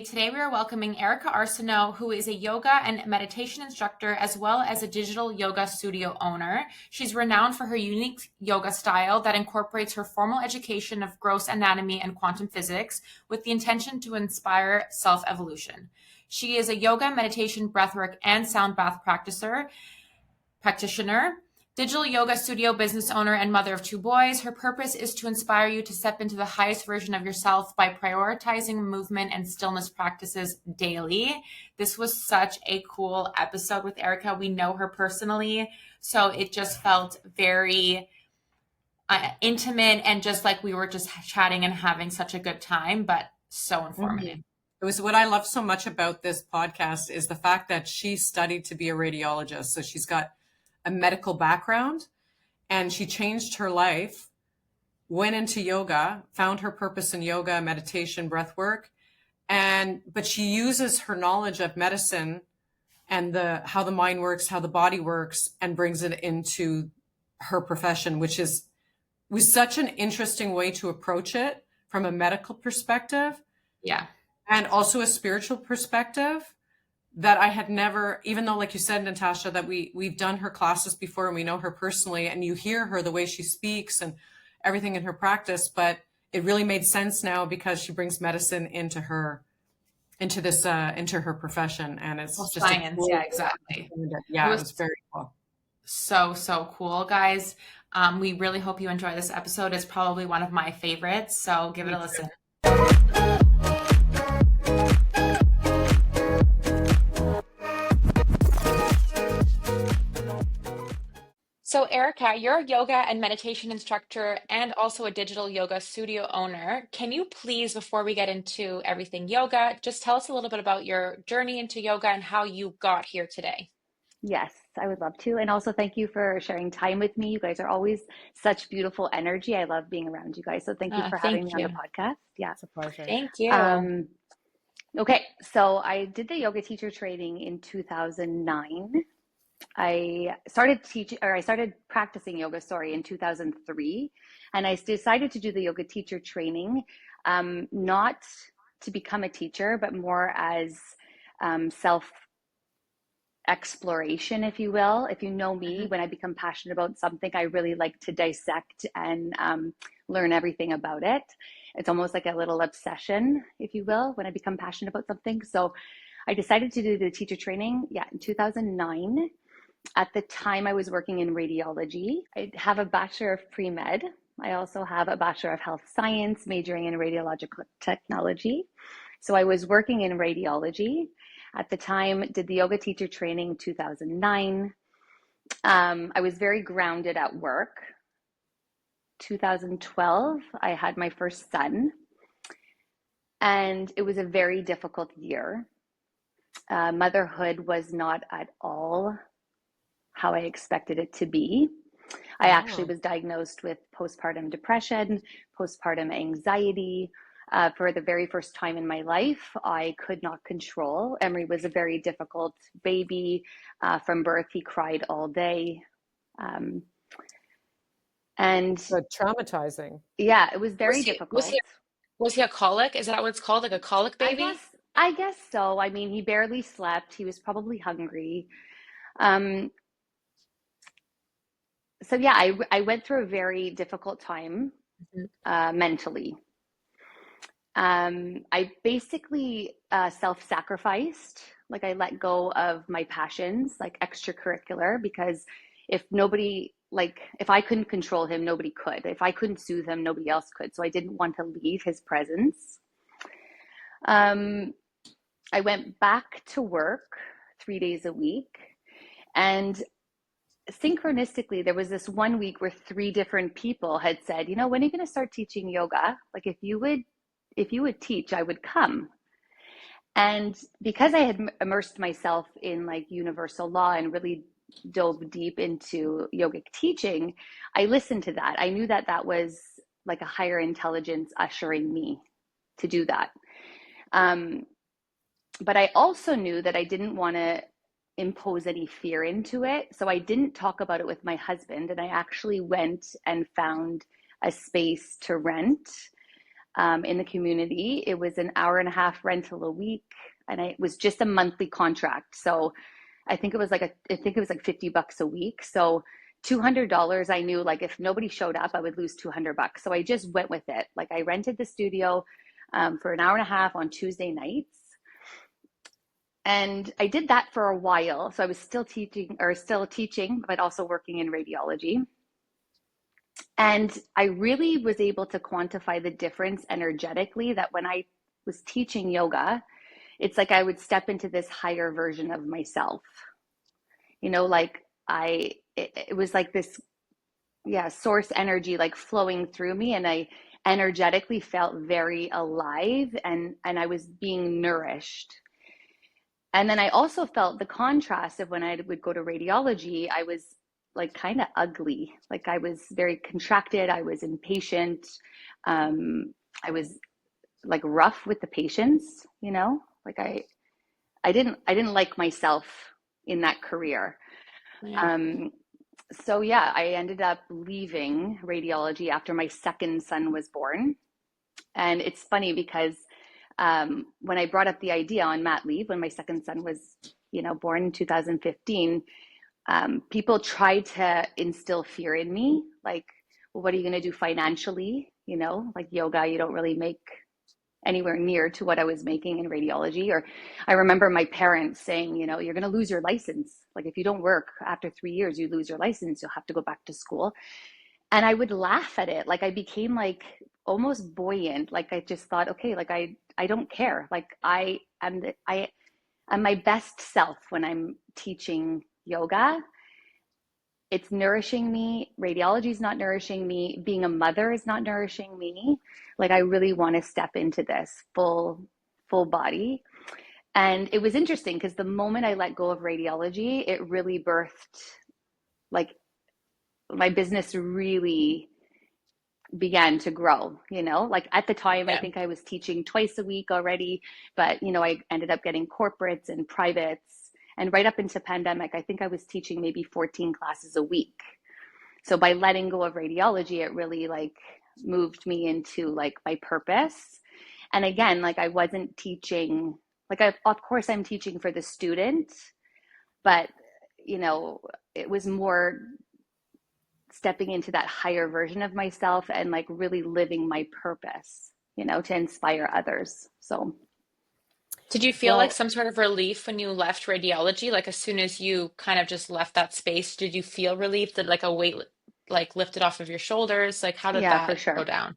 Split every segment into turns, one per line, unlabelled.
Today we are welcoming Erica Arsenault, who is a yoga and meditation instructor as well as a digital yoga studio owner. She's renowned for her unique yoga style that incorporates her formal education of gross anatomy and quantum physics with the intention to inspire self-evolution. She is a yoga, meditation, breathwork, and sound bath practitioner, digital yoga studio business owner, and mother of two boys. Her purpose is to inspire you to step into the highest version of yourself by prioritizing movement and stillness practices daily. This was such a cool episode with Erica. We know her personally, so it just felt very intimate and just like we were just chatting and having such a good time, but so informative.
It was what I love so much about this podcast is the fact that she studied to be a radiologist. So she's got a medical background and she changed her life, went into yoga, found her purpose in yoga, meditation, breath work. But she uses her knowledge of medicine and how the mind works, how the body works, and brings it into her profession, which was such an interesting way to approach it from a medical perspective.
Yeah.
And also a spiritual perspective that I had never, even though, like you said, Natasha, that we've done her classes before and we know her personally, and you hear her, the way she speaks and everything in her practice, but it really made sense now because she brings medicine into her profession. And it's just
science.
Cool,
yeah, exactly.
Yeah, it was very cool.
So cool, guys. We really hope you enjoy this episode. It's probably one of my favorites, so give it a listen. So Erica, you're a yoga and meditation instructor and also a digital yoga studio owner. Can you please, before we get into everything yoga, just tell us a little bit about your journey into yoga and how you got here today?
Yes, I would love to. And also thank you for sharing time with me. You guys are always such beautiful energy. I love being around you guys. So thank you for having me on the podcast. Yeah.
It's a pleasure.
Thank you.
Okay. So I did the yoga teacher training in 2009. I started practicing yoga, in 2003. And I decided to do the yoga teacher training, not to become a teacher, but more as self exploration, if you will. If you know me, when I become passionate about something, I really like to dissect and learn everything about it. It's almost like a little obsession, if you will, when I become passionate about something. So I decided to do the teacher training, in 2009. At the time, I was working in radiology. I have a Bachelor of Pre-Med. I also have a Bachelor of Health Science, majoring in radiological technology. So I was working in radiology. At the time, did the yoga teacher training in 2009. I was very grounded at work. 2012, I had my first son. And it was a very difficult year. Motherhood was not at all how I expected it to be. I actually was diagnosed with postpartum depression, postpartum anxiety. For the very first time in my life, I could not control. Emery was a very difficult baby. From birth, he cried all day. And
so traumatizing.
Yeah, it was very difficult.
Was he a colic? Is that what it's called? Like a colic baby?
I guess so. I mean, he barely slept. He was probably hungry. So yeah, I went through a very difficult time mentally. I basically self-sacrificed. Like I let go of my passions, like extracurricular, because if I couldn't control him, nobody could. If I couldn't soothe him, nobody else could. So I didn't want to leave his presence. I went back to work 3 days a week, and synchronistically, there was this 1 week where 3 different people had said, when are you going to start teaching yoga? Like if you would teach, I would come. And because I had immersed myself in like universal law and really dove deep into yogic teaching, I listened to that. I knew that that was like a higher intelligence ushering me to do that. But I also knew that I didn't want to impose any fear into it. So I didn't talk about it with my husband, and I actually went and found a space to rent in the community. It was an hour and a half rental a week, and it was just a monthly contract. So I think it was like $50 a week. So $200, I knew like if nobody showed up, I would lose $200. So I just went with it. Like I rented the studio for an hour and a half on Tuesday nights. And I did that for a while. So I was still teaching, but also working in radiology. And I really was able to quantify the difference energetically, that when I was teaching yoga, it's like I would step into this higher version of myself. Like it was like this, source energy like flowing through me, and I energetically felt very alive, and I was being nourished. And then I also felt the contrast of when I would go to radiology, I was like kind of ugly. Like I was very contracted. I was impatient. I was like rough with the patients, like I didn't like myself in that career.
Yeah.
So yeah, I ended up leaving radiology after my second son was born. And it's funny because when I brought up the idea on mat leave, when my second son was, born in 2015, people tried to instill fear in me. Like, well, what are you going to do financially? Like yoga, you don't really make anywhere near to what I was making in radiology. Or I remember my parents saying, you're going to lose your license. Like if you don't work after 3 years, you lose your license. You'll have to go back to school. And I would laugh at it. Like I became like almost buoyant. Like I just thought, okay, like I don't care. Like I am my best self when I'm teaching yoga. It's nourishing me. Radiology is not nourishing me. Being a mother is not nourishing me. Like I really want to step into this full body. And it was interesting because the moment I let go of radiology, it really birthed, like my business really began to grow, like at the time, I think I was teaching twice a week already, but I ended up getting corporates and privates. And right up into pandemic, I think I was teaching maybe 14 classes a week. So by letting go of radiology, it really like moved me into like my purpose. And again, like I wasn't teaching, like of course I'm teaching for the student, but it was more stepping into that higher version of myself and like really living my purpose, to inspire others. So
Did you feel like
Well,
some sort of relief when you left radiology? Like as soon as you kind of just left that space, did you feel relief? Did like a weight like lifted off of your shoulders? Like how did
yeah, for
that go
sure.
down?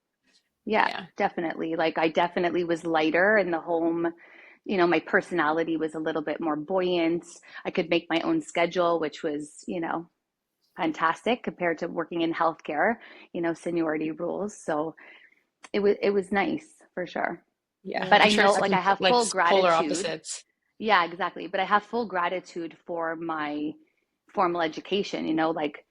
Yeah,
Yeah.
definitely. Like I definitely was lighter in the home. My personality was a little bit more buoyant. I could make my own schedule, which was, fantastic compared to working in healthcare, seniority rules. So it was nice for sure.
Yeah.
But
I'm
I
mm,
sure
know
it's
like I have
like
full
polar
gratitude.
opposites.
Yeah, exactly. But I have full gratitude for my formal education, like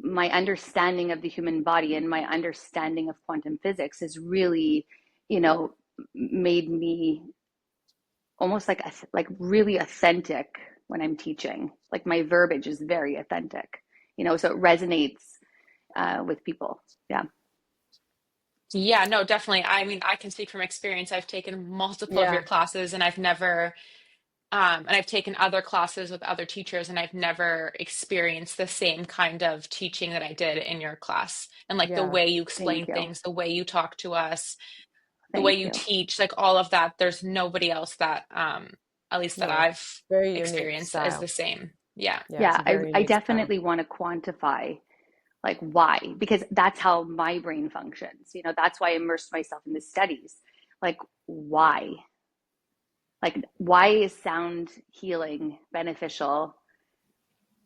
my understanding of the human body and my understanding of quantum physics has really, you know, made me almost like really authentic when I'm teaching. Like my verbiage is very authentic, so it resonates with people. Yeah.
Yeah, no, definitely. I mean, I can speak from experience. I've taken multiple of your
yeah,
classes and and I've taken other classes with other teachers and I've never experienced the same kind of teaching that I did in your class. And like the
yeah,
way you
Thank
explain
you.
things, the way you talk to us, the way
Thank
you
you.
teach, like all of that, there's nobody else that at least that
no,
I've
very unique
experienced as the
style.
same. Yeah.
Yeah, it's
Yeah,
a
I,
very
I
unique style.
definitely want to quantify like why, because that's how my brain functions. That's why I immersed myself in the studies. Like why? Like why is sound healing beneficial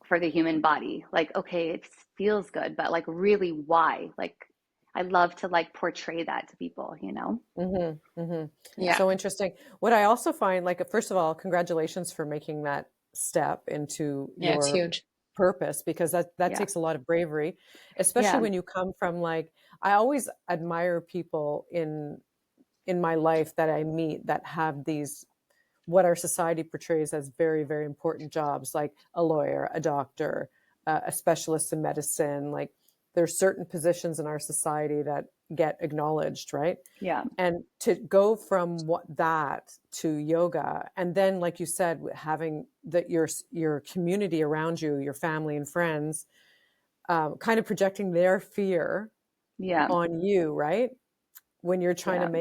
for the human body? Like, okay, it feels good, but like really why? Like I love to like portray that to people.
Yeah.
Yeah.
So interesting. What I also find, like, first of all, congratulations for making that step into
Yeah, it's
your
huge.
purpose, because that
Yeah.
takes a lot of bravery, especially
Yeah.
when you come from like, I always admire people in my life that I meet that have these, what our society portrays as very, very important jobs, like a lawyer, a doctor, a specialist in medicine. Like there's certain positions in our society that, get acknowledged, right?
Yeah.
And to go from that to yoga, and then, like you said, having your community around you, your family and friends, kind of projecting their fear
Yeah.
on you, right? When you're trying
Yeah.
to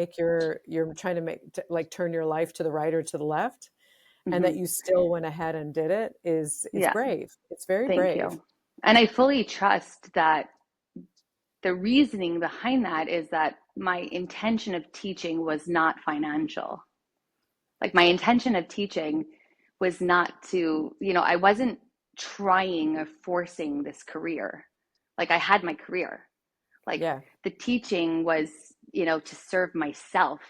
make like turn your life to the right or to the left, and
Hmm.
that you still went ahead and did it is
Yeah.
brave. It's very
Thank
brave.
you. And I fully trust that the reasoning behind that is that my intention of teaching was not financial. Like my intention of teaching was not to, I wasn't trying or forcing this career. Like I had my career. Like
Yeah.
the teaching was, to serve myself.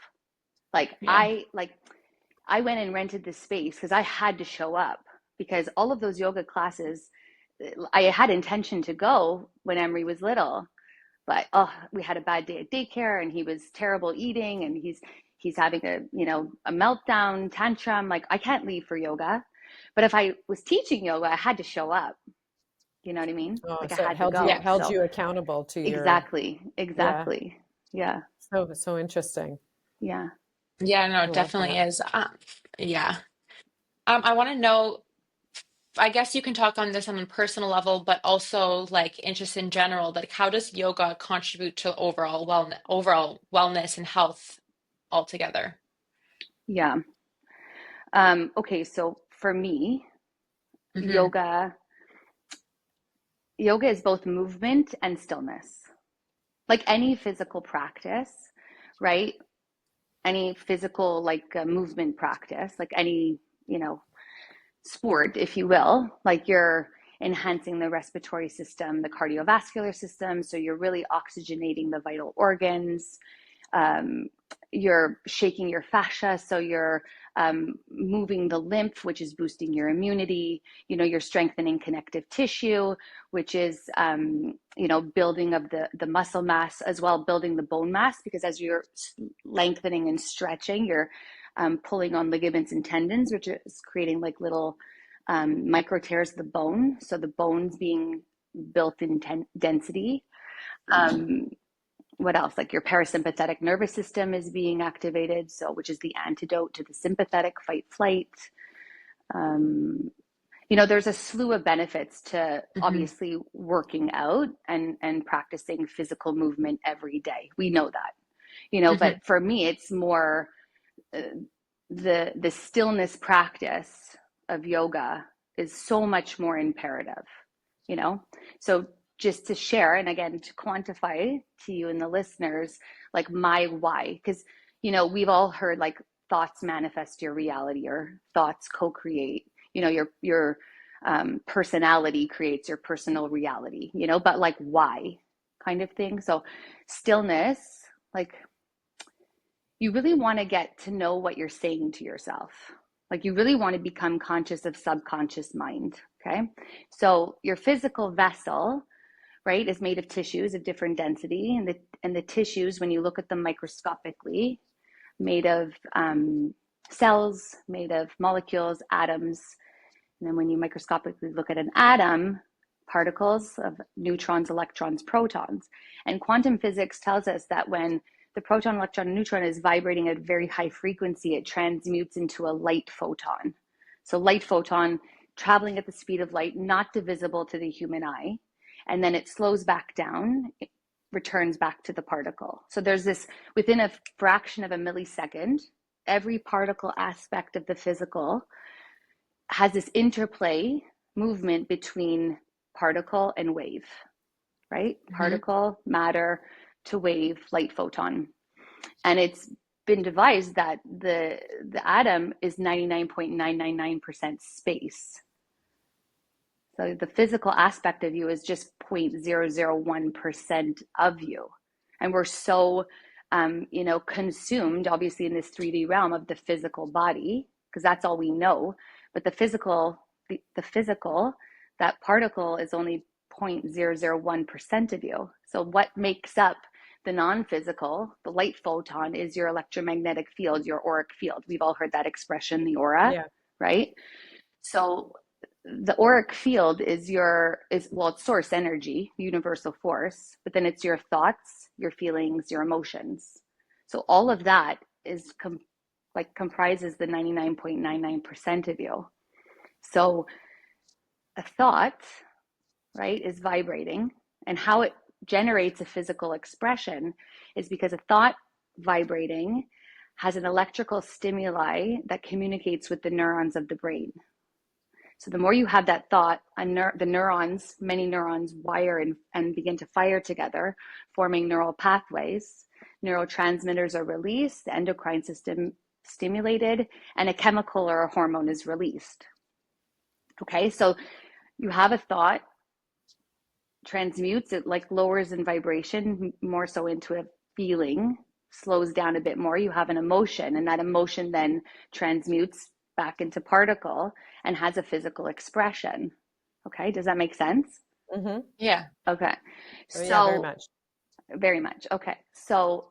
Like
Yeah.
I went and rented this space because I had to show up, because all of those yoga classes, I had intention to go when Emery was little, but we had a bad day at daycare and he was terrible eating, and he's having a meltdown tantrum. Like I can't leave for yoga, but if I was teaching yoga, I had to show up. You know what I mean?
Oh,
Like I
so it
had to
held you
Yeah.
go.
held
So
you accountable to your,
exactly,
yeah.
exactly. Yeah,
So interesting.
yeah,
Yeah, no,
I
it
love
definitely
that.
is. Yeah. I want to know, I guess you can talk on this on a personal level, but also like interest in general, like how does yoga contribute to overall wellness and health altogether?
yeah. Okay, so for me,
Hmm.
yoga yoga is both movement and stillness. Like any physical practice, right? Any physical movement practice, like any, you know, sport, if you will, like you're enhancing the respiratory system, the cardiovascular system. So you're really oxygenating the vital organs. Um, you're shaking your fascia, so you're moving the lymph, which is boosting your immunity. You're strengthening connective tissue, which is building of the muscle mass, as well building the bone mass, because as you're lengthening and stretching, you're pulling on ligaments and tendons, which is creating like little micro tears of the bone. So the bone's being built in density. Um, what else? Like your parasympathetic nervous system is being activated, so which is the antidote to the sympathetic fight flight. Um, there's a slew of benefits to
Hmm.
obviously working out and practicing physical movement every day. We know that,
Hmm.
but for me, it's more uh, the stillness practice of yoga is so much more imperative, you know? So just to share, and again, to quantify to you and the listeners, like my why, because, we've all heard like thoughts manifest your reality, or thoughts co-create, your personality creates your personal reality, but like why kind of thing. So stillness, like you really want to get to know what you're saying to yourself. Like you really want to become conscious of subconscious mind. Okay. So your physical vessel, right, is made of tissues of different density. And the tissues, when you look at them microscopically, made of cells, made of molecules, atoms. And then when you microscopically look at an atom, particles of neutrons, electrons, protons. And quantum physics tells us that when the proton, electron, and neutron is vibrating at a very high frequency, it transmutes into a light photon. So light photon traveling at the speed of light, not divisible to the human eye. And then it slows back down, it returns back to the particle. So there's this, within a fraction of a millisecond, every particle aspect of the physical has this interplay movement between particle and wave, right?
Hmm.
Particle, matter to wave, light photon. And it's been devised that the atom is 99.999% space. So the physical aspect of you is just 0.001% of you. And we're so consumed, obviously, in this 3D realm of the physical body, because that's all we know. But the physical, that particle is only 0.001% of you. So what makes up the non-physical, the light photon, is your electromagnetic field, your auric field. We've all heard that expression, the aura,
Yeah.
right? So the auric field is well, it's source energy, universal force, but then it's your thoughts, your feelings, your emotions. So all of that is comprises the 99.99% of you. So a thought, right, is vibrating, and how it generates a physical expression is because a thought vibrating has an electrical stimuli that communicates with the neurons of the brain. So the more you have that thought, the neurons, many neurons wire and begin to fire together, forming neural pathways. Neurotransmitters are released, the endocrine system stimulated, and a chemical or a hormone is released. Okay, so you have a thought, transmutes, it like lowers in vibration more so into a feeling, slows down a bit more. You have an emotion, and that emotion then transmutes back into particle and has a physical expression. Okay, does that make sense?
Mm-hmm.
Yeah.
Okay,
so yeah, very much.
Very much. Okay, so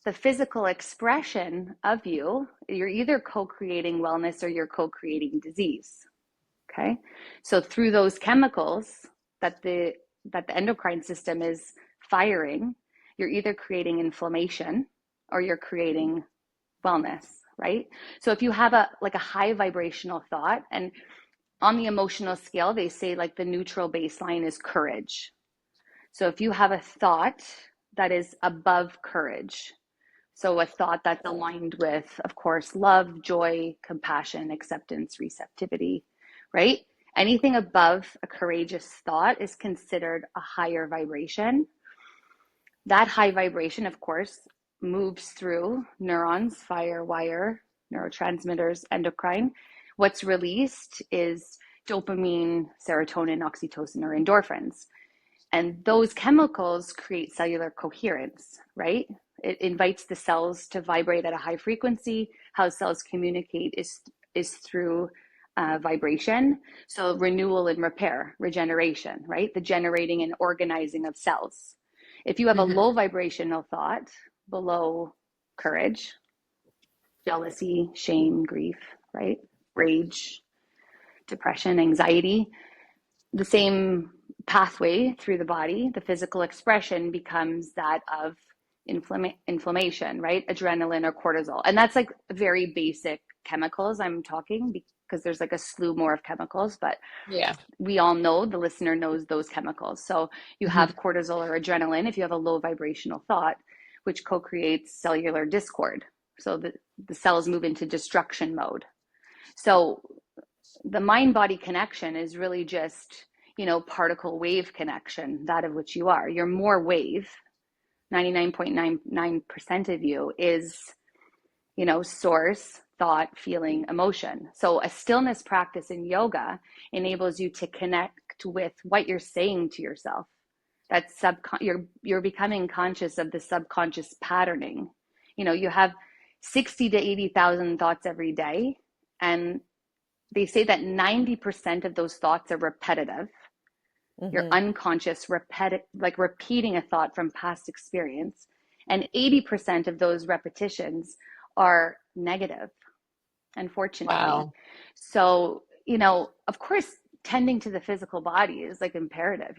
the physical expression of you're either co-creating wellness or you're co-creating disease. Okay, so through those chemicals that the endocrine system is firing, you're either creating inflammation or you're creating wellness, right? So if you have a high vibrational thought, and on the emotional scale, they say like the neutral baseline is courage. So if you have a thought that is above courage, so a thought that's aligned with, of course, love, joy, compassion, acceptance, receptivity, right? Anything above a courageous thought is considered a higher vibration. That high vibration, of course, moves through neurons, fire, wire, neurotransmitters, endocrine. What's released is dopamine, serotonin, oxytocin, or endorphins. And those chemicals create cellular coherence, right? It invites the cells to vibrate at a high frequency. How cells communicate is through vibration. So renewal and repair, regeneration, right? The generating and organizing of cells. If you have a low vibrational thought, below courage, jealousy, shame, grief, right? Rage, depression, anxiety, the same pathway through the body, the physical expression becomes that of inflammation, right? Adrenaline or cortisol. And that's like very basic chemicals I'm talking, because there's like a slew more of chemicals, but
Yeah.
we all know, the listener knows those chemicals. So you have cortisol or adrenaline if you have a low vibrational thought, which co-creates cellular discord. So the cells move into destruction mode. So the mind-body connection is really just, particle wave connection, that of which you are. You're more wave. 99.99% of you is, source, thought, feeling, emotion. So a stillness practice in yoga enables you to connect with what you're saying to yourself. That's you're becoming conscious of the subconscious patterning. You have 60 to 80,000 thoughts every day, and they say that 90% of those thoughts are repetitive. You're unconscious, repeating a thought from past experience. And 80% of those repetitions are negative, unfortunately.
Wow.
So, of course, tending to the physical body is like imperative,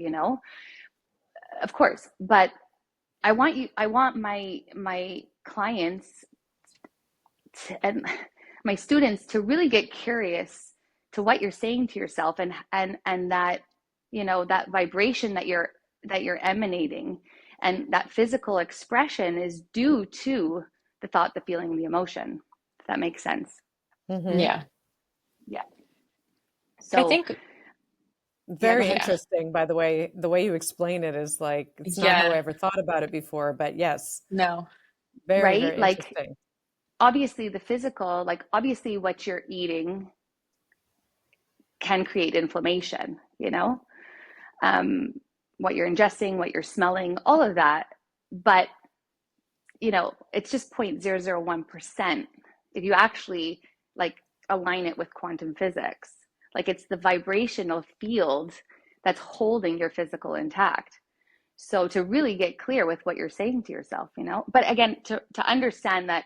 of course. But I want my clients and my students to really get curious to what you're saying to yourself, and that, that vibration that you're emanating, and that physical expression is due to the thought, the feeling, the emotion, if that makes sense.
Yeah.
Yeah. So
I think
very interesting, by the way you explain it is like, it's not how I ever thought about it before, but yes.
No.
Very,
right?
very
Like,
interesting.
obviously the physical, obviously what you're eating can create inflammation, what you're ingesting, what you're smelling, all of that. But, it's just 0.001% if you actually align it with quantum physics. It's the vibrational field that's holding your physical intact. So to really get clear with what you're saying to yourself, but again, to understand that,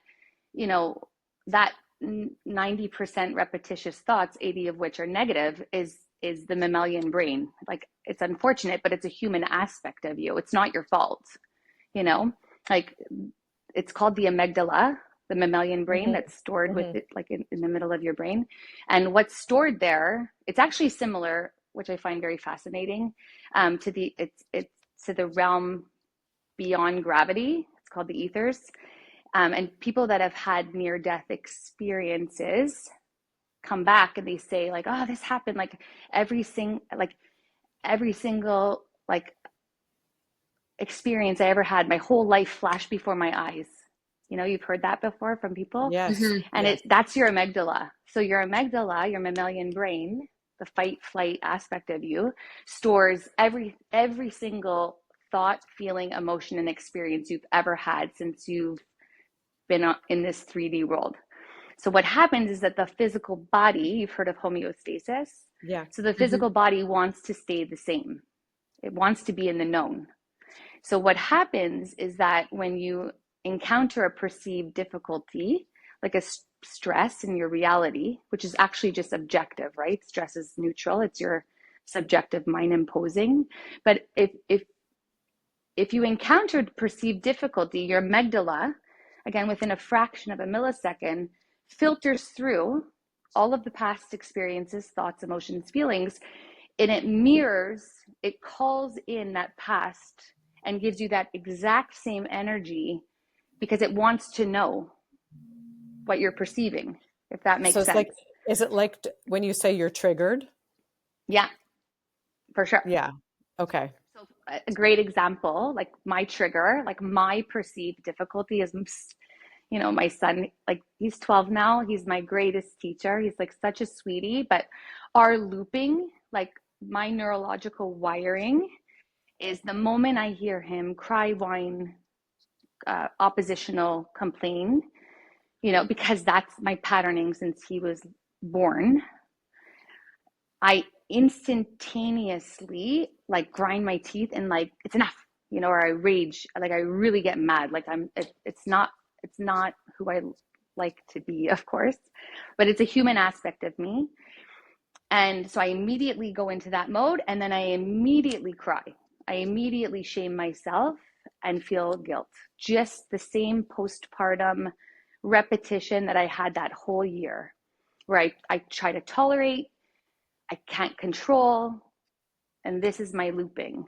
that 90% repetitious thoughts, 80 of which are negative, is is the mammalian brain. Like, it's unfortunate, but it's a human aspect of you. It's not your fault, you know? Like, it's called the amygdala, the mammalian brain, that's stored with it, like in the middle of your brain. And what's stored there, it's actually similar, which I find very fascinating, to the realm beyond gravity. It's called the ethers. And people that have had near-death experiences come back and they say, like, oh, this happened, like every single like experience I ever had, my whole life flashed before my eyes. You know, you've heard that before from people.
Yes.
And
yes.
that's your amygdala. So your amygdala, your mammalian brain, the fight flight aspect of you, stores every single thought, feeling, emotion, and experience you've ever had since you've been in this 3D world. So what happens is that the physical body, you've heard of homeostasis.
Yeah.
So the physical body wants to stay the same. It wants to be in the known. So what happens is that when you encounter a perceived difficulty, like a stress in your reality, which is actually just objective, right? Stress is neutral. It's your subjective mind imposing. But if you encountered perceived difficulty, your amygdala, again, within a fraction of a millisecond, filters through all of the past experiences, thoughts, emotions, feelings, and it mirrors, it calls in that past and gives you that exact same energy because it wants to know what you're perceiving, if that makes
So it's
sense.
like, is it like when you say you're triggered?
Yeah, for sure.
Yeah. Okay.
So a great example, like my trigger, like my perceived difficulty is, you know, my son, like he's 12 now. He's my greatest teacher. He's like such a sweetie, but our looping, like my neurological wiring is the moment I hear him cry, whine, oppositional, complain, you know, because that's my patterning since he was born. I instantaneously like grind my teeth and like, it's enough, you know, or I rage, like I really get mad. Like it's not who I like to be, of course, but it's a human aspect of me. And so I immediately go into that mode and then I immediately cry. I immediately shame myself and feel guilt. Just the same postpartum repetition that I had that whole year, where I try to tolerate, I can't control, and this is my looping.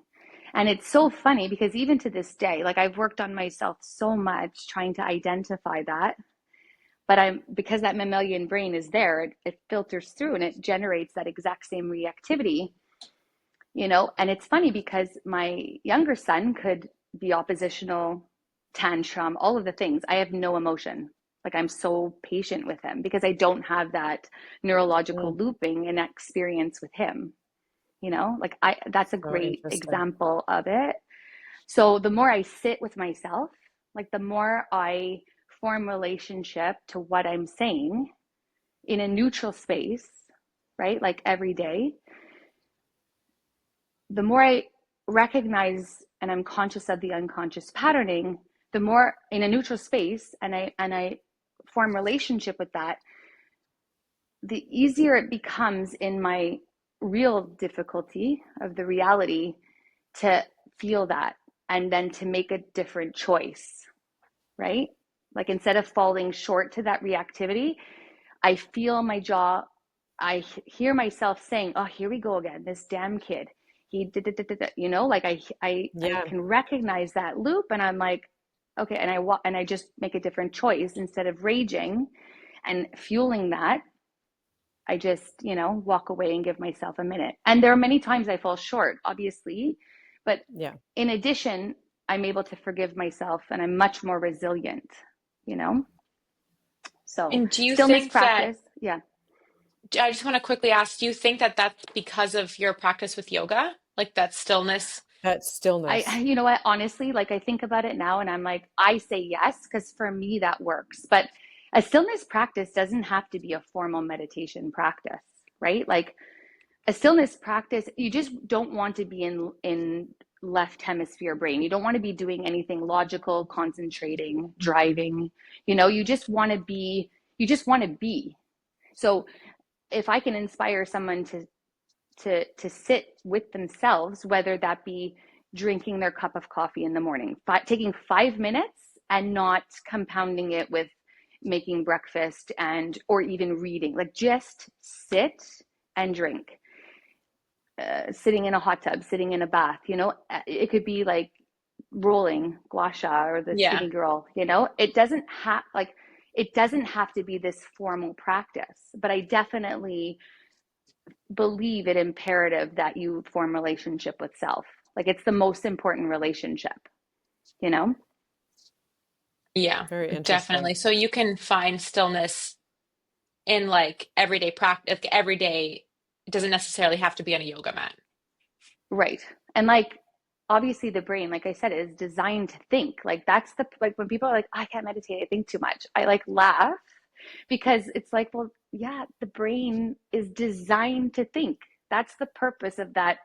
And it's so funny because even to this day, like I've worked on myself so much trying to identify that, but because that mammalian brain is there, it filters through and it generates that exact same reactivity, you know. And it's funny because my younger son could be oppositional, tantrum, all of the things. I have no emotion. Like I'm so patient with him because I don't have that neurological looping and experience with him, you know. Like that's a great example of it. So the more I sit with myself, like the more I form relationship to what I'm saying in a neutral space, right? Like every day, the more I recognize and I'm conscious of the unconscious patterning, the more in a neutral space and I form relationship with that, the easier it becomes in my real difficulty of the reality to feel that and then to make a different choice, right? Like instead of falling short to that reactivity, I feel my jaw, I hear myself saying, oh, here we go again, this damn kid. He did, you know, like I can recognize that loop and I'm like, okay, and I just make a different choice instead of raging and fueling that. I just, you know, walk away and give myself a minute. And there are many times I fall short, obviously, but in addition, I'm able to forgive myself and I'm much more resilient, you know? So
and do you
stillness
think
practice,
I just want to quickly ask, do you think that that's because of your practice with yoga? Like that stillness?
That stillness.
you know what, honestly, like I think about it now and I'm like, I say yes, because for me that works. But a stillness practice doesn't have to be a formal meditation practice, right? Like a stillness practice, you just don't want to be in left hemisphere brain. You don't want to be doing anything logical, concentrating, driving, you know, you just want to be. So if I can inspire someone to sit with themselves, whether that be drinking their cup of coffee in the morning, taking 5 minutes and not compounding it with making breakfast and or even reading. Like just sit and drink. Sitting in a hot tub, sitting in a bath, it could be like rolling gua sha or the
Yeah.
skinny girl, it doesn't have to be this formal practice, but I definitely believe it imperative that you form relationship with self. Like it's the most important relationship, you know?
Yeah,
Very interesting.
definitely. So you can find stillness in like everyday practice, like every day. It doesn't necessarily have to be on a yoga mat.
Right. And like obviously the brain, like I said, is designed to think. Like that's the like when people are like, I can't meditate, I think too much. I like laugh because it's like, well, yeah, the brain is designed to think. That's the purpose of that,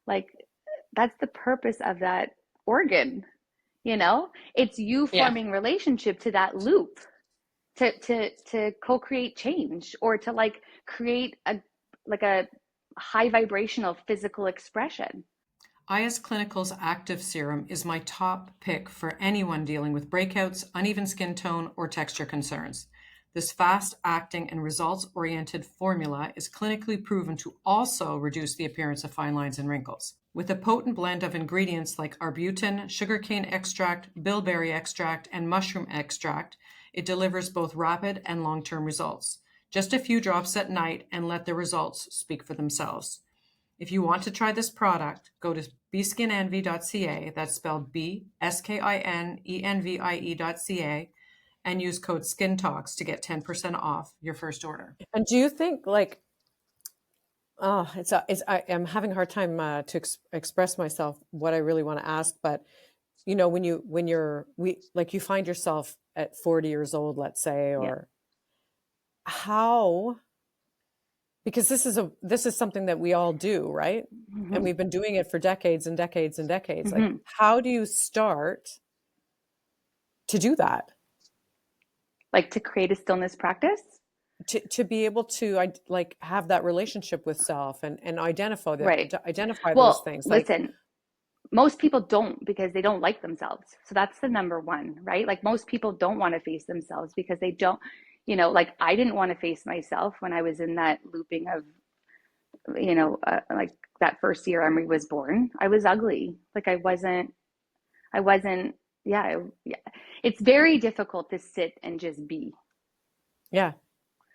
like that's the purpose of that organ, It's you
Yeah.
forming relationship to that loop to co-create change or to like create a high vibrational physical expression.
IS Clinical's active serum is my top pick for anyone dealing with breakouts, uneven skin tone, or texture concerns. This fast-acting and results-oriented formula is clinically proven to also reduce the appearance of fine lines and wrinkles. With a potent blend of ingredients like arbutin, sugarcane extract, bilberry extract, and mushroom extract, it delivers both rapid and long-term results. Just a few drops at night and let the results speak for themselves. If you want to try this product, go to beskinenvy.ca, that's spelled beskinenvie.ca, and use code SKINTALKS to get 10% off your first order. And do you think I am having a hard time to express myself what I really want to ask, but when you find yourself at 40 years old, let's say,
Yeah.
or how, because this is something that we all do, right?
Mm-hmm.
And we've been doing it for decades and decades and decades.
Mm-hmm.
Like, how do you start to do that?
Like to create a stillness practice?
To be able to have that relationship with self and identify
Right.
those
Well,
things. Like,
listen, most people don't because they don't like themselves. So that's the number one, right? Like most people don't want to face themselves because they don't, like I didn't want to face myself when I was in that looping of, like that first year Emery was born. I was ugly. Like I wasn't, yeah, yeah. It's very difficult to sit and just be.
yeah.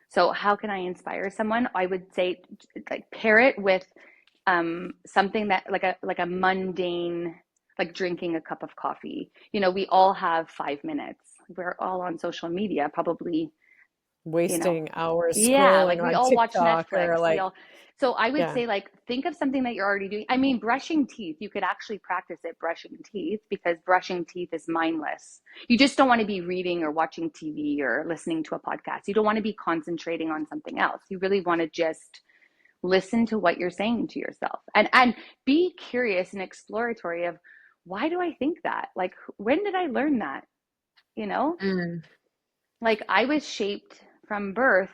So how can I inspire someone? I would say like pair it with something that like a mundane, like drinking a cup of coffee. We all have 5 minutes. We're all on social media, probably,
Wasting hours
yeah,
scrolling
like we
on
all watch
TikTok
Netflix.
or
So I would
yeah.
say like think of something that you're already doing. I mean, brushing teeth, you could actually practice it brushing teeth because brushing teeth is mindless. You just don't want to be reading or watching TV or listening to a podcast. You don't want to be concentrating on something else. You really want to just listen to what you're saying to yourself and be curious and exploratory of why do I think that? Like, when did I learn that? You know,
Mm.
like I was shaped from birth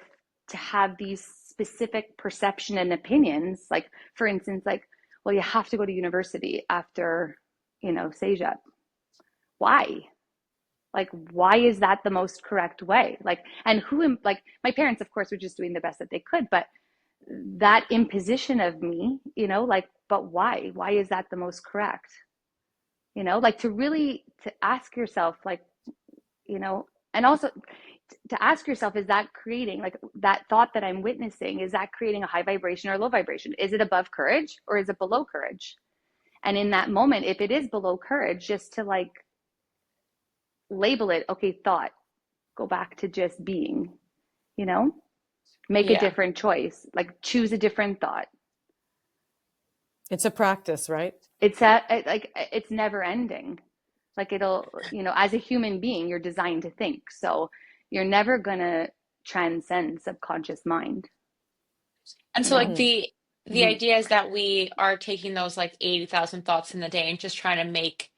to have these specific perception and opinions. Like, for instance, like, well, you have to go to university after, CEGEP. Why? Like, why is that the most correct way? Like, and like, my parents, of course, were just doing the best that they could, but that imposition of me, like, but why? Why is that the most correct? Like to really to ask yourself, like, and also to ask yourself, is that creating like that thought that I'm witnessing? Is that creating a high vibration or low vibration? Is it above courage or is it below courage? And in that moment, if it is below courage, just to like label it, okay, thought, go back to just being, you know, make a
Yeah.
different choice, like choose a different thought.
It's a practice, right?
It's never ending. Like it'll, as a human being, you're designed to think. So you're never gonna transcend subconscious mind.
And
You
so
know?
like the
Mm-hmm.
idea is that we are taking those like 80,000 thoughts in the day and just trying to make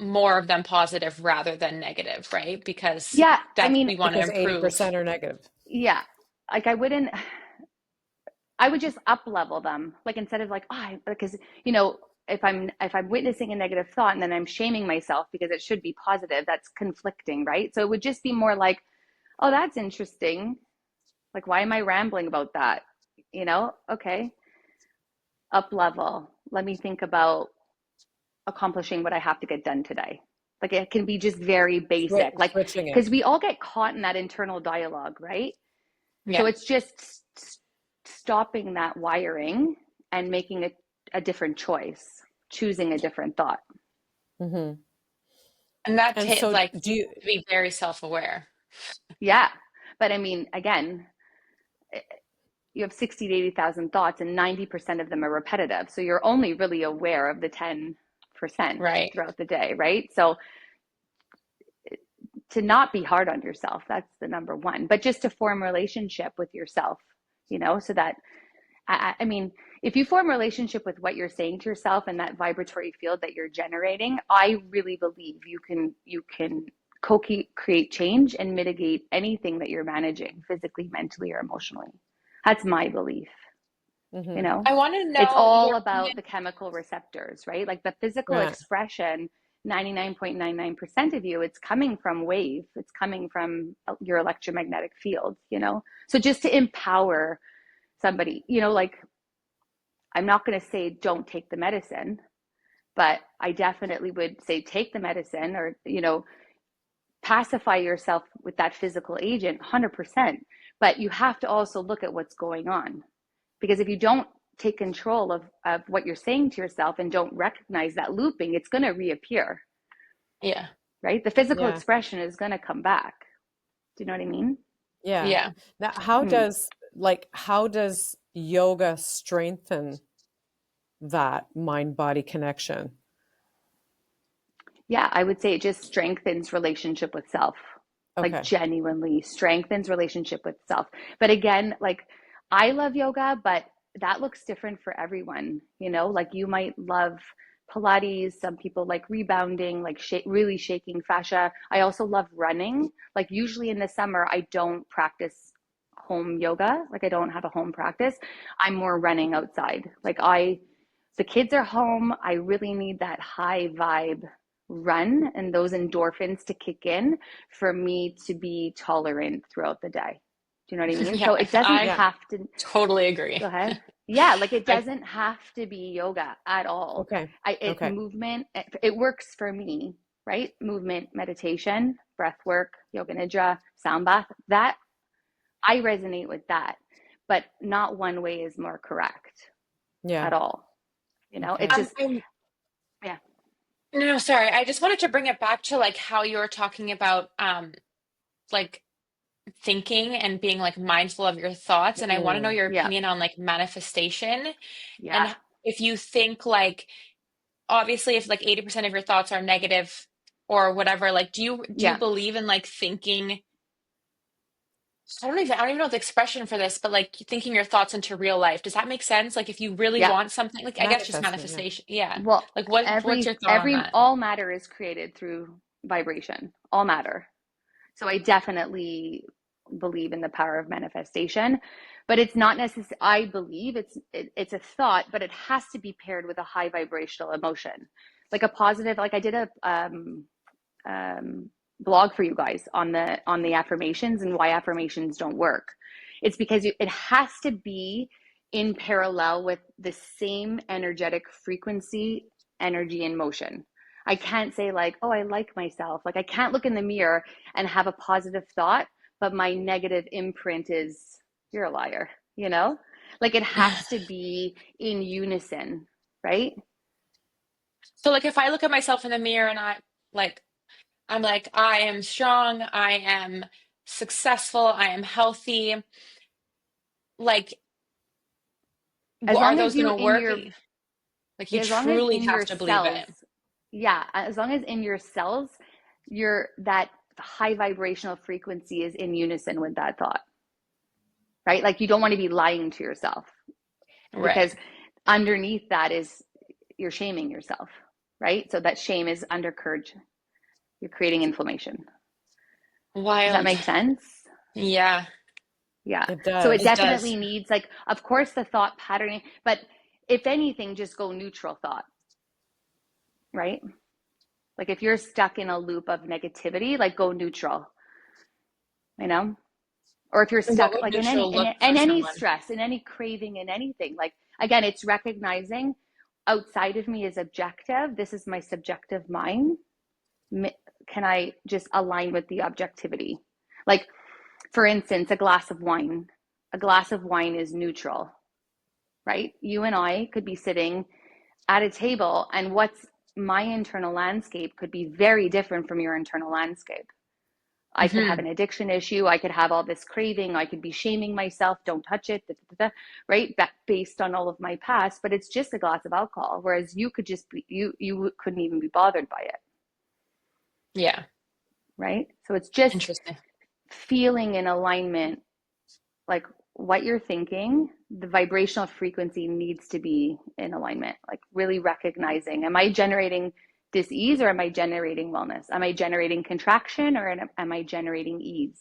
more of them positive rather than negative, right? Because
Yeah, I
that's
mean,
we want to
Because
improve.
80% are negative.
yeah, like I wouldn't. I would just up level them. Like instead of like, oh, because you know, if I'm witnessing a negative thought and then I'm shaming myself because it should be positive, that's conflicting, right? So it would just be more like, oh, that's interesting. Like, why am I rambling about that? You know, okay, up level. Let me think about accomplishing what I have to get done today. Like it can be just very basic, like
Switching it.
because we all get caught in that internal dialogue, right? So
Yeah.
it's just stopping that wiring and making a different choice, choosing a different thought.
Hmm.
And that
And so
like
do
you
you,
have to be very self-aware.
Yeah. But I mean, again, you have 60 to 80,000 thoughts and 90% of them are repetitive. So you're only really aware of the 10%
Right.
throughout the day, right? So to not be hard on yourself, that's the number one, but just to form a relationship with yourself, you know, so that I mean, if you form a relationship with what you're saying to yourself and that vibratory field that you're generating, I really believe you can co-create change and mitigate anything that you're managing physically, mentally, or emotionally. That's my belief. You
hmm,
know,
I want to
it's
know
all
your
about
opinion.
the chemical receptors, right? Like the physical
yeah,
expression, 99.99% of you, it's coming from wave, it's coming from your electromagnetic field, you know? So just to empower somebody, you know, like I'm not going to say don't take the medicine, but I definitely would say take the medicine or, you know, pacify yourself with that physical agent 100%. But you have to also look at what's going on. Because if you don't take control of what you're saying to yourself and don't recognize that looping, it's going to reappear,
Yeah.
right? The physical
yeah,
expression is going to come back. Do you know what I mean?
yeah.
Yeah.
Now,
Hmm.
how does yoga strengthen that mind body connection?
Yeah, I would say it just strengthens relationship with self, like
Okay.
genuinely strengthens relationship with self. But again, like I love yoga, but that looks different for everyone. You know, like you might love Pilates, some people like rebounding, like really shaking fascia. I also love running. Like usually in the summer, I don't practice home yoga. Like I don't have a home practice. I'm more running outside. The kids are home. I really need that high vibe run and those endorphins to kick in for me to be tolerant throughout the day. Do you know what I mean?
Yeah.
So it doesn't
I
Yeah.
have to
totally agree.
go ahead. Yeah, like it
I
doesn't have to be yoga at all.
Okay.
It
Okay.
movement, it works for me, right? Movement, meditation, breath work, yoga nidra, sound bath. That I resonate with that, but not one way is more correct
Yeah.
at all. You know, it's
Okay.
just
I'm
yeah,
no, sorry. I just wanted to bring it back to like how you were talking about like thinking and being like mindful of your thoughts. And I want to know
Mm.
your
yeah,
opinion on like manifestation
yeah,
and if you think like obviously if like 80% of your thoughts are negative or whatever, like do you
yeah,
believe in like thinking I don't even know the expression for this, but like thinking your thoughts into real life. Does that make sense? Like if you really
yeah.
want something, like I guess just
Manifesting. Yeah.
manifestation. Yeah.
Well,
Like what's your thought on that?
all matter is created through vibration, all matter. So I definitely believe in the power of manifestation, but it's not necessary. I believe it's a thought, but it has to be paired with a high vibrational emotion, like a positive. Like I did a blog for you guys on the affirmations and why affirmations don't work. It's because it has to be in parallel with the same energetic frequency, energy, and motion. I can't say like, oh, I like myself. Like I can't look in the mirror and have a positive thought, but my negative imprint is you're a liar, you know? Like it has to be in unison, right?
So like if I look at myself in the mirror and like I'm like I am strong, I am successful, I am healthy, like
As
are
long
those
as
going
you
to
in
work?
your
Like you
as long as
truly
in
have
your
to believe
cells,
it.
yeah, as long as in your cells, your that high vibrational frequency is in unison with that thought, right? Like you don't want to be lying to yourself
Right.
because underneath that is you're shaming yourself, right? So that shame is undercurrent. You're creating inflammation. Does that
Wild.
make sense?
Yeah.
Yeah.
It
So it
does.
It does.
definitely needs, like, of course, the thought patterning, but if anything, just go neutral thought, right? Like if you're stuck in a loop of negativity, like go neutral, you know? Or if you're
What
stuck
would
like in
neutral look for
any
someone?
stress, in any craving, in anything, like again, it's recognizing outside of me is objective. This is my subjective mind. Can I just align with the objectivity? Like, for instance, a glass of wine. A glass of wine is neutral, right? You and I could be sitting at a table, and what's my internal landscape could be very different from your internal landscape. I could have
Hmm.
an addiction issue. I could have all this craving. I could be shaming myself. Don't touch it, da, da, da, right? Based on all of my past, but it's just a glass of alcohol. Whereas you could just be, you couldn't even be bothered by it,
Yeah.
right? So it's just
Interesting.
feeling in alignment, like what you're thinking, the vibrational frequency needs to be in alignment, like really recognizing, am I generating dis-ease or am I generating wellness? Am I generating contraction or am I generating ease,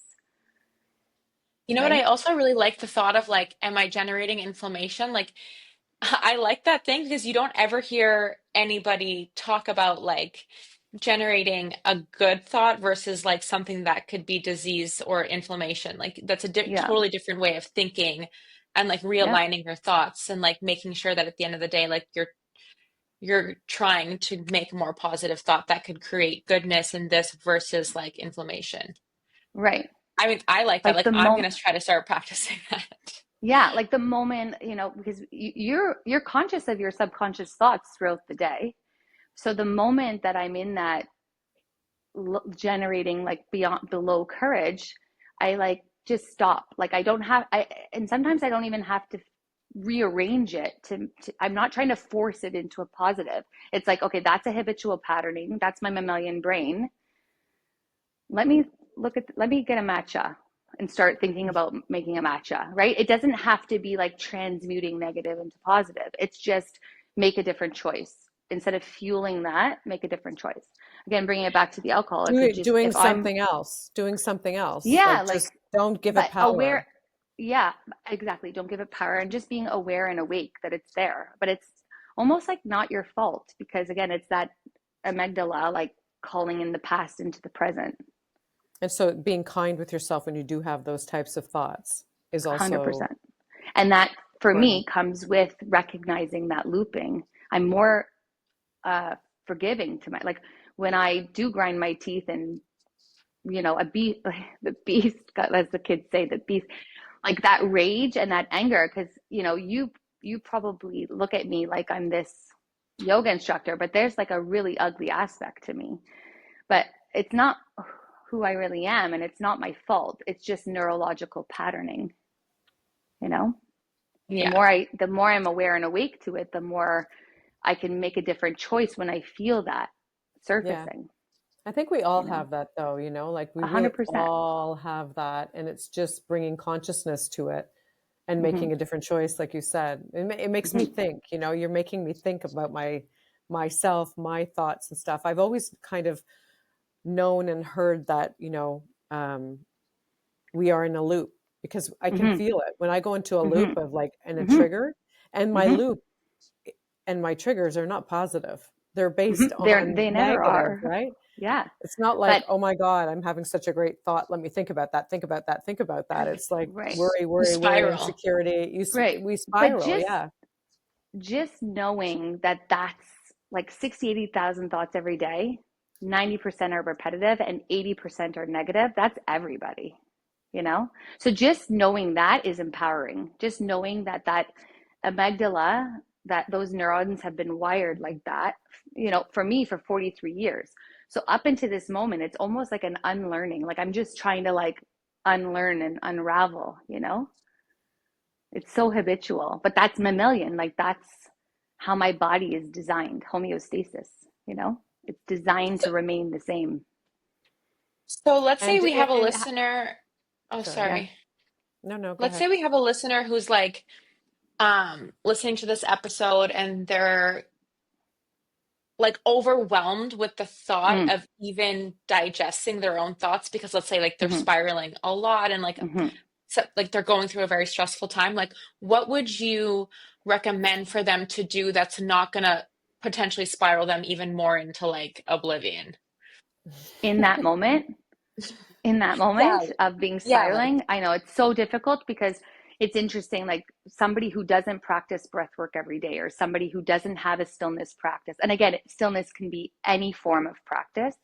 You know what? I
right?
also really like the thought of like, am I generating inflammation? Like, I like that thing because you don't ever hear anybody talk about like generating a good thought versus like something that could be disease or inflammation. Like, that's a
Yeah,
totally different way of thinking and like
yeah,
realigning your thoughts and like making sure that at the end of the day, like you're trying to make a more positive thought that could create goodness in this versus like inflammation.
right.
I mean, I like that.
Like
Like,
the
I'm
moment,
gonna try to start practicing that.
yeah, like the moment, because you're conscious of your subconscious thoughts throughout the day. So the moment that I'm in that generating like beyond below courage, I like just stop. Like I don't have I and sometimes I don't even have to rearrange it to I'm not trying to force it into a positive. It's like, okay, that's a habitual patterning. That's my mammalian brain. Let me let me get a matcha and start thinking about making a matcha, right? It doesn't have to be like transmuting negative into positive. It's just make a different choice. Instead of fueling that, make a different choice. Again, bringing it back to the alcohol, it could just,
Doing
if I'm,
something else, doing something else.
yeah,
Like
like,
just don't give it
but
power.
aware, yeah, exactly. Don't give it power, and just being aware and awake that it's there. But it's almost like not your fault because, again, it's that amygdala like calling in the past into the present.
And so being kind with yourself when you do have those types of thoughts is also
100%. And that for me
important.
comes with recognizing that looping. I'm more uh, forgiving to my, like when I do grind my teeth and, a beast, the beast, as the kids say, the beast, like that rage and that anger, because, you probably look at me like I'm this yoga instructor, but there's like a really ugly aspect to me. But it's not who I really am, and it's not my fault. It's just neurological patterning, you know?
Yeah.
The more I'm aware and awake to it, the more I can make a different choice when I feel that
Yeah.
surfacing,
I think we all
you know,
have that though, like we really
100%.
all have that. And it's just bringing consciousness to it and
Mm-hmm,
making a different choice. Like you said, it makes me
mm-hmm,
think, you're making me think about myself, my thoughts and stuff. I've always kind of known and heard that, um, we are in a loop because I can
mm-hmm,
feel it when I go into a
mm-hmm,
loop of like in a
mm-hmm,
trigger, and my
mm-hmm,
loop and my triggers are not positive. They're
mm-hmm.
based on
They never
negative,
are.
right?
Yeah.
It's not like,
But,
oh my God, I'm having such a great thought. Let me think about that, think about that, think about that. It's like
right,
worry,
You
worry, worry,
spiral.
insecurity.
right.
We
But
spiral. Yeah.
just knowing that that's like 60, 80,000 thoughts every day, 90% are repetitive and 80% are negative. That's everybody, you know? So just knowing that is empowering. Just knowing that amygdala, that those neurons have been wired like that, for me for 43 years. So up into this moment, it's almost like an unlearning. Like I'm just trying to like unlearn and unravel, you know? It's so habitual, but that's mammalian. Like that's how my body is designed, homeostasis, you know? It's designed
So,
to remain the same.
so let's say
And,
we have a
and
listener. Oh,
sorry.
Yeah.
sorry.
No, go
Let's
ahead.
say we have a listener who's like listening to this episode and they're like overwhelmed with the thought
Mm,
of even digesting their own thoughts because let's say like they're
hmm
spiraling a lot and like
hmm
like they're going through a very stressful time, like what would you recommend for them to do that's not going to potentially spiral them even more into like oblivion?
In that moment, in that
Yeah,
moment of being
yeah,
spiraling, I know it's so difficult because it's interesting, like somebody who doesn't practice breath work every day, or somebody who doesn't have a stillness practice. And again, stillness can be any form of practice.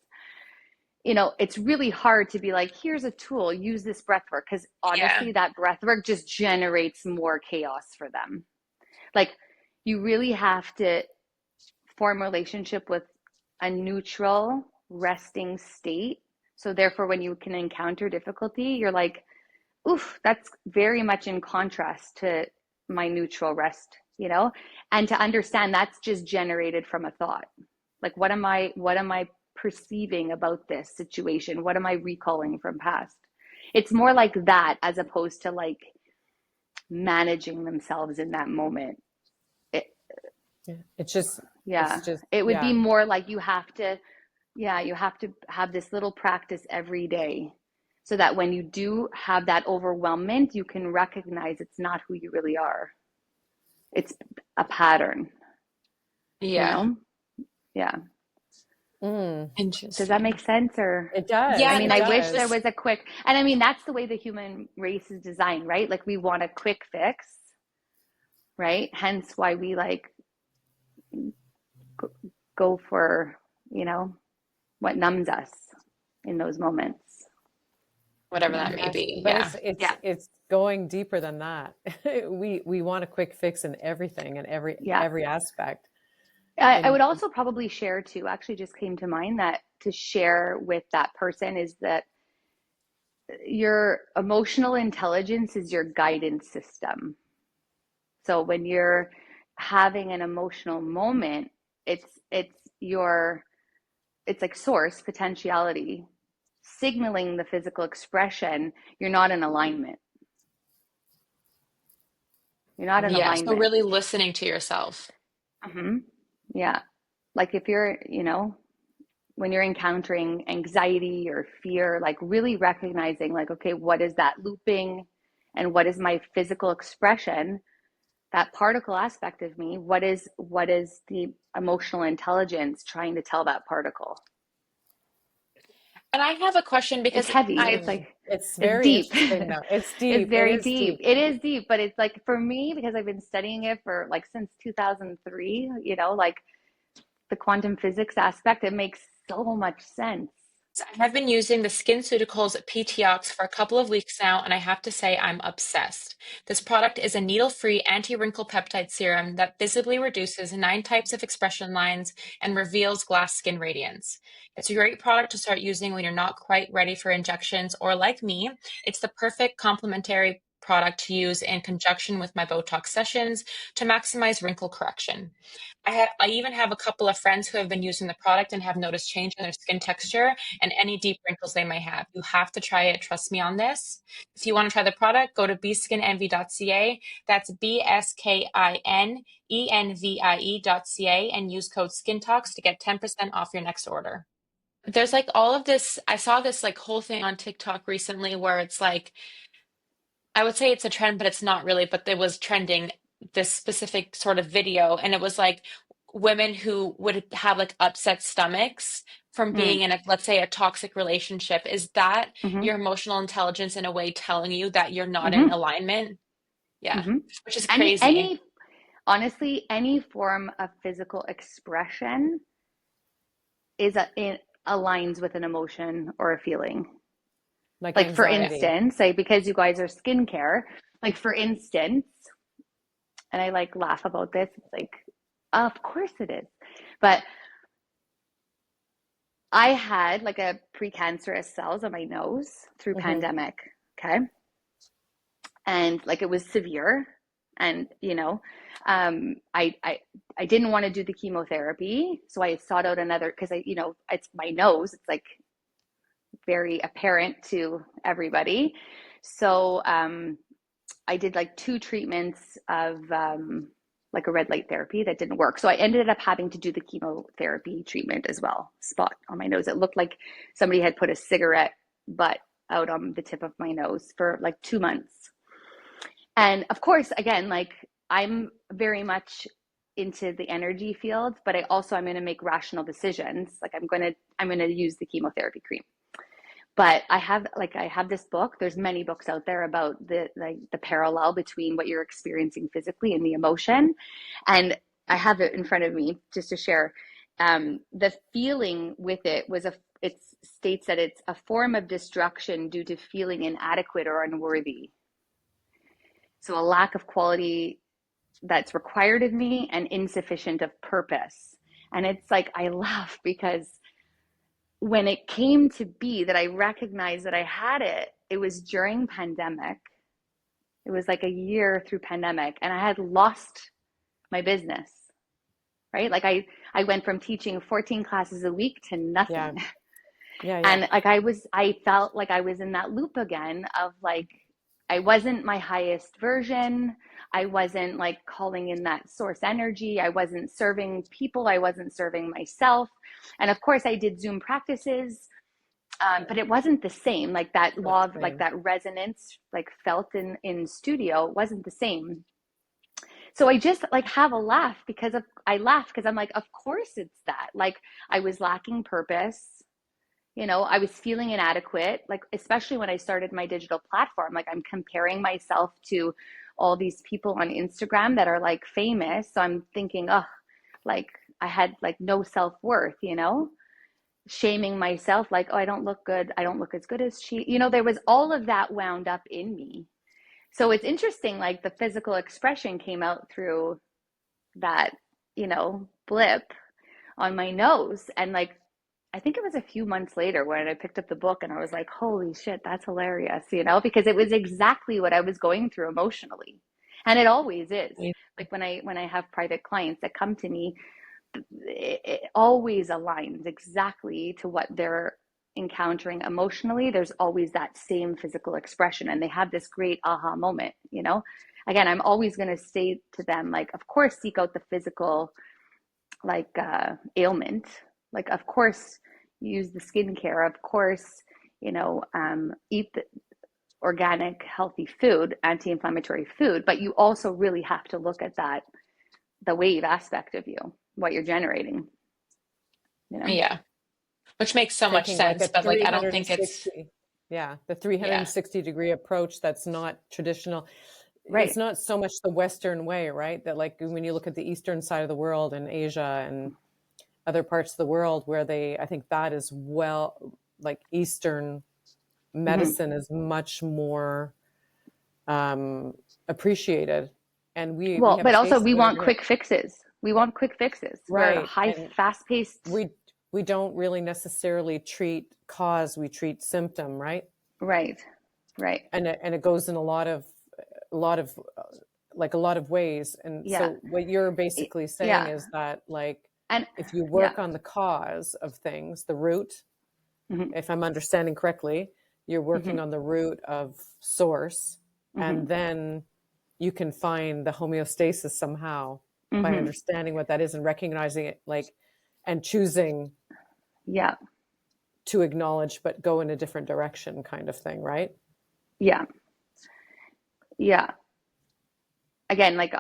It's really hard to be like, here's a tool, use this breath work, because
yeah,
honestly, that breath work just generates more chaos for them. Like, you really have to form a relationship with a neutral, resting state. So therefore, when you can encounter difficulty, you're like, oof, that's very much in contrast to my neutral rest. And to understand that's just generated from a thought. Like, what am I perceiving about this situation? What am I recalling from past? It's more like that, as opposed to like managing themselves in that moment. It,
Yeah. It's
yeah,
just,
it would be
yeah.
more like you have to have this little practice every day, so that when you do have that overwhelmment, you can recognize it's not who you really are. It's a pattern, you
yeah.
know? Yeah.
Mm,
Does that make
Interesting.
sense? Or,
it
I
does.
Yeah,
mean,
and
It
I
I think
wish there
does.
this,
was a quick, and I mean, that's the way the human race is designed, right? Like, we want a quick fix, right? Hence why we like go for, you know, what numbs us in those moments.
whatever that
Yeah.
may
Yes,
be.
but
Yeah.
it's going deeper than that. We want a quick fix in everything and
Yeah.
every aspect.
I
And
would also probably share too, actually just came to mind, that to share with that person is that your emotional intelligence is your guidance system. So when you're having an emotional moment, it's your it's like source potentiality signaling the physical expression. You're not in alignment. You're not in
Yeah. So
alignment.
really listening to yourself.
Hmm. Yeah. Like, if you're, when you're encountering anxiety or fear, like really recognizing, like, okay, what is that looping, and what is my physical expression, that particle aspect of me, what is the emotional intelligence trying to tell that particle?
And I have a question
It's
because
heavy.
I,
It's like,
it's
it's
very
deep.
interesting though. It's
It's
deep. It
very
is
deep.
deep.
It is deep, but it's like, for me, because I've been studying it for like since 2003, like the quantum physics aspect, it makes so much sense.
I have been using the SkinCeuticals PTOX for a couple of weeks now, and I have to say I'm obsessed. This product is a needle-free anti-wrinkle peptide serum that visibly reduces 9 types of expression lines and reveals glass skin radiance. It's a great product to start using when you're not quite ready for injections, or like me, it's the perfect complementary product to use in conjunction with my Botox sessions to maximize wrinkle correction. I even have a couple of friends who have been using the product and have noticed change in their skin texture and any deep wrinkles they may have. You have to try it. Trust me on this. If you want to try the product, go to bskinenvy.ca. That's BSKINENVIE.ca and use code SkinTalks to get 10% off your next order. There's like all of this. I saw this like whole thing on TikTok recently where it's like, I would say it's a trend, but it's not really. But it was trending this specific sort of video, and it was like women who would have like upset stomachs from being
Mm,
in a, let's say, a toxic relationship. Is that
mm-hmm,
your emotional intelligence in a way telling you that you're not in
mm-hmm,
alignment? Yeah,
mm-hmm.
which is
Any,
crazy.
any, honestly, any form of physical expression it aligns with an emotion or a feeling.
Like
Like, for
anxiety.
instance, like, because you guys are skincare, like, for instance, and I like laugh about this, it's like, of course it is. But I had like a precancerous cells on my nose through
Hmm.
pandemic. Okay. And like, it was severe. And, I didn't want to do the chemotherapy. So I sought out another, because it's my nose. It's like very apparent to everybody. So I did like 2 treatments of like a red light therapy that didn't work. So I ended up having to do the chemotherapy treatment as well. Spot on my nose. It looked like somebody had put a cigarette butt out on the tip of my nose for like 2 months. And of course, again, like I'm very much into the energy field, but I'm going to make rational decisions. Like I'm going to use the chemotherapy cream. But I have this book. There's many books out there about the parallel between what you're experiencing physically and the emotion. And I have it in front of me just to share. The feeling with it it states that it's a form of destruction due to feeling inadequate or unworthy. So a lack of quality that's required of me and insufficient of purpose. And it's like, I laugh because when it came to be that I recognized that I had it, it was during pandemic. It was like a year through pandemic, and I had lost my business, right? Like I went from teaching 14 classes a week to nothing. And like I felt like I was in that loop again of like, I wasn't my highest version. I wasn't like calling in that source energy. I wasn't serving people. I wasn't serving myself. And of course I did Zoom practices, but it wasn't the same. Like that law of like that resonance, like felt in studio wasn't the same. So I just like have a laugh because I laugh because I'm like, of course it's that. Like I was lacking purpose. You know, I was feeling inadequate, like, especially when I started my digital platform, like I'm comparing myself to all these people on Instagram that are like famous. So I'm thinking, oh, like I had like no self-worth, you know, shaming myself, like, oh, I don't look good. I don't look as good as she, you know, there was all of that wound up in me. So it's interesting, like the physical expression came out through that, you know, blip on my nose. And like, I think it was a few months later when I picked up the book and I was like, holy shit, that's hilarious, you know, because it was exactly what I was going through emotionally. And it always is. Like when I have private clients that come to me, it always aligns exactly to what they're encountering emotionally. There's always that same physical expression and they have this great aha moment, you know. Again, I'm always going to say to them, like, of course, seek out the physical, like ailment, like of course use the skincare, of course, you know, eat the organic healthy food, anti-inflammatory food, but you also really have to look at that, the wave aspect of you, what you're generating, you know.
Yeah, which makes so much
Taking like
sense,
a
but like I don't think it's
360, the
yeah.
360 degree approach that's not traditional.
Right.
It's not so much the Western way, right? That like when you look at the Eastern side of the world and Asia and other parts of the world where I think that is well, like Eastern medicine is much more appreciated. And we
Well,
have
but also
cases
we want
over here.
quick fixes. We want quick fixes. We're
Right.
high,
And
fast-paced.
we don't really necessarily treat cause, we treat symptom, right?
Right. Right.
And it goes in a lot of like a lot of ways. And
Yeah.
so what you're basically saying
Yeah.
is that like
And
if you
yeah.
work on the cause of things, the root,
Mm-hmm.
if I'm understanding correctly, you're working
Mm-hmm.
on the root of source,
Mm-hmm.
and then you can find the homeostasis somehow by
Mm-hmm.
understanding what that is and recognizing it, like, and choosing
Yeah.
to acknowledge but go in a different direction kind of thing, right?
Yeah. Yeah. Again, like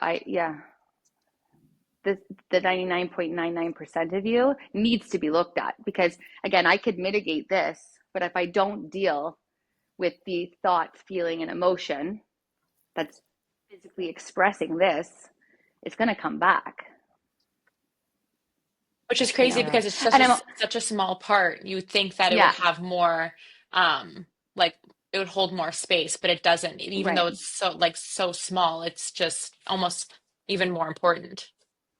the 99.99% of you needs to be looked at because again, I could mitigate this, but if I don't deal with the thought, feeling, and emotion that's physically expressing this, it's going to come back,
Which is
you
crazy
know.
Yeah.
because it's
And I'm
such a small part. You would think that it would
yeah,
have more, like it would hold more space, but it doesn't. Even though
right.
it's so small, it's just almost even more important.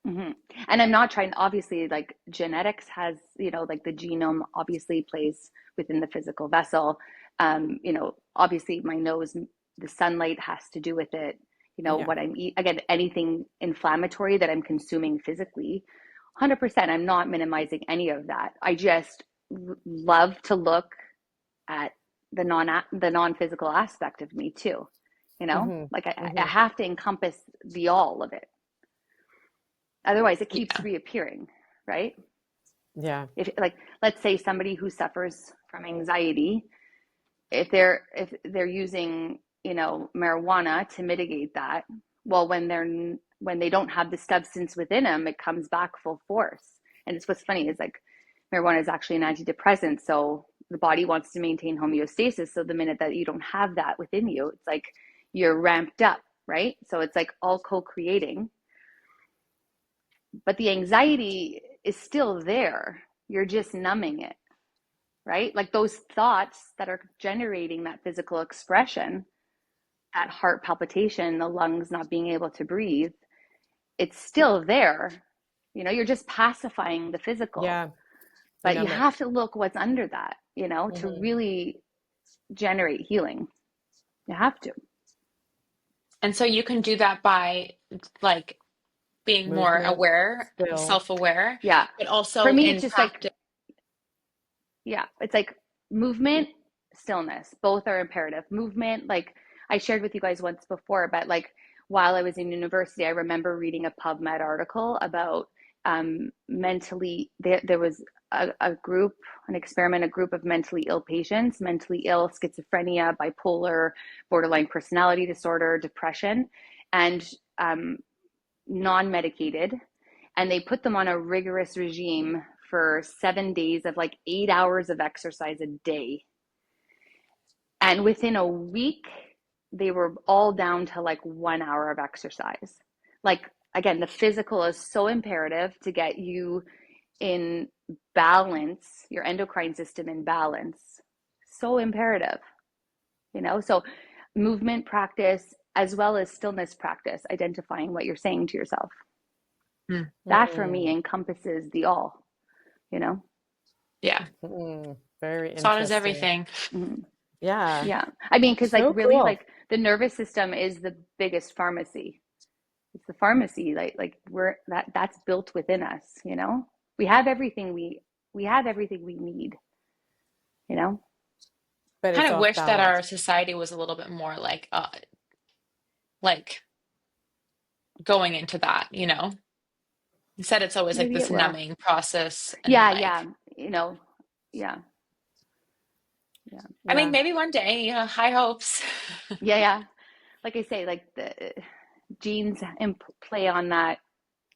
Hmm. And I'm not trying, obviously, like genetics has, you know, like the genome obviously plays within the physical vessel. You know, obviously my nose, the sunlight has to do with it. You know,
Yeah.
what I'm eating, again, anything inflammatory that I'm consuming physically, 100%. I'm not minimizing any of that. I just love to look at the non-physical aspect of me too. You know,
Mm-hmm.
like I
Mm-hmm.
have to encompass the all of it. Otherwise, it keeps
Yeah.
reappearing, right?
Yeah.
If like, let's say somebody who suffers from anxiety, if they're using, marijuana to mitigate that, well, when they don't have the substance within them, it comes back full force. And it's what's funny is like marijuana is actually an antidepressant, so the body wants to maintain homeostasis. So the minute that you don't have that within you, it's like you're ramped up, right? So it's like all co-creating, but the anxiety is still there. You're just numbing it, right? Like those thoughts that are generating that physical expression, that heart palpitation, the lungs not being able to breathe, it's still there. You're just pacifying the physical.
Yeah.
But you have to look what's under that, to really generate healing. You have to.
And so you can do that by like being more aware, self-aware.
Yeah.
But also
for me,
in
it's just
practice.
It's like movement, stillness, both are imperative. Movement, like I shared with you guys once before, but like while I was in university, I remember reading a PubMed article about mentally, there was a group of mentally ill patients, mentally ill, schizophrenia, bipolar, borderline personality disorder, depression, and non-medicated. And they put them on a rigorous regime for 7 days of like 8 hours of exercise a day. And within a week, they were all down to like 1 hour of exercise. Like, again, the physical is so imperative to get you in balance, your endocrine system in balance. So imperative, so movement practice as well as stillness practice, identifying what you're saying to yourself. That for me encompasses the all,
Yeah.
Very interesting.
Thought is everything.
Yeah.
Yeah. I mean, because like
So
really
cool.
like the nervous system is the biggest pharmacy. It's the pharmacy, like that's built within us, we have everything we need,
But
Kind
it's
of
off
wish that
balance.
our society was a little bit more like going into that, Instead it's always like
Maybe
this
it will.
numbing process. And
Yeah,
like,
yeah,
I
Yeah.
mean, maybe one day, high hopes.
yeah. Like I say, like the genes play on that,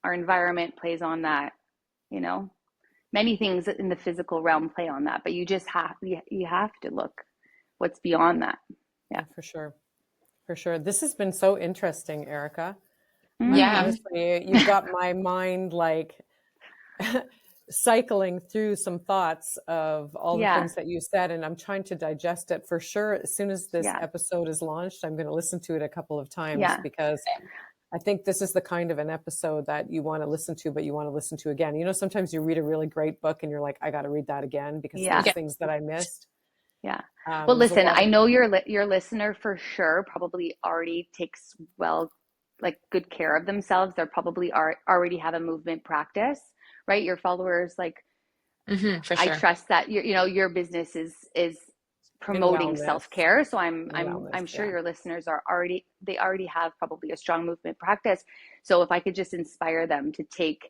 our environment plays on that, many things in the physical realm play on that, but you just you have to look what's beyond that.
Yeah, for sure. This has been so interesting, Erica.
Yeah.
Honestly, you've got my mind like cycling through some thoughts of all the things that you said, and I'm trying to digest it for sure. As soon as this episode is launched, I'm going to listen to it a couple of times because I think this is the kind of an episode that you want to listen to, but you want to listen to again. Sometimes you read a really great book and you're like, I got to read that again because there's things that I missed.
Yeah. Well, listen, I know your listener for sure probably already takes good care of themselves. They're probably already have a movement practice, right? Your followers, like,
for sure.
I trust that your business is promoting self-care. So I'm sure your listeners already have probably a strong movement practice. So if I could just inspire them to take,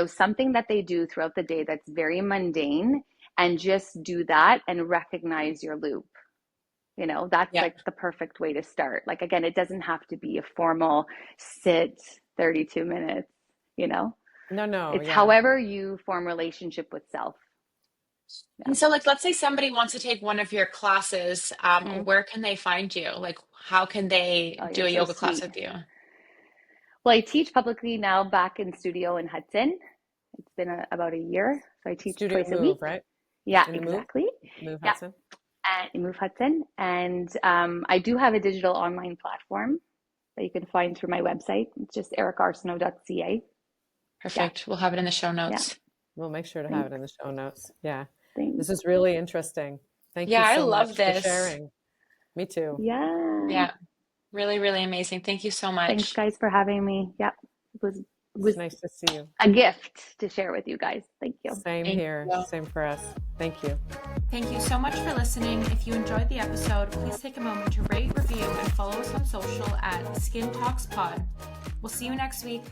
something that they do throughout the day that's very mundane and just do that and recognize your loop. That's like the perfect way to start. Like, again, it doesn't have to be a formal sit 32 minutes, No, it's however you form relationship with self.
And so, like, let's say somebody wants to take one of your classes. Where can they find you? Like, how can they do a yoga class with you?
Well, I teach publicly now back in studio in Hudson. It's been about a year. So I teach
Studio
twice a week.
Right?
Yeah, exactly.
Move Hudson.
And Move Hudson. And I do have a digital online platform that you can find through my website. It's just ericarsenault.ca.
Perfect. We'll have it in the show notes.
Yeah. We'll make sure to have it in the show notes. Yeah.
Thanks.
This is really interesting. Thank you so much for sharing. Me too.
Yeah.
Really, really amazing. Thank you so much.
Thanks, guys, for having me. Yep. It was
nice to see you.
A gift to share with you guys. Thank you.
Same here. Same for us. Thank you.
Thank you so much for listening. If you enjoyed the episode, please take a moment to rate, review, and follow us on social at Skin Talks Pod. We'll see you next week.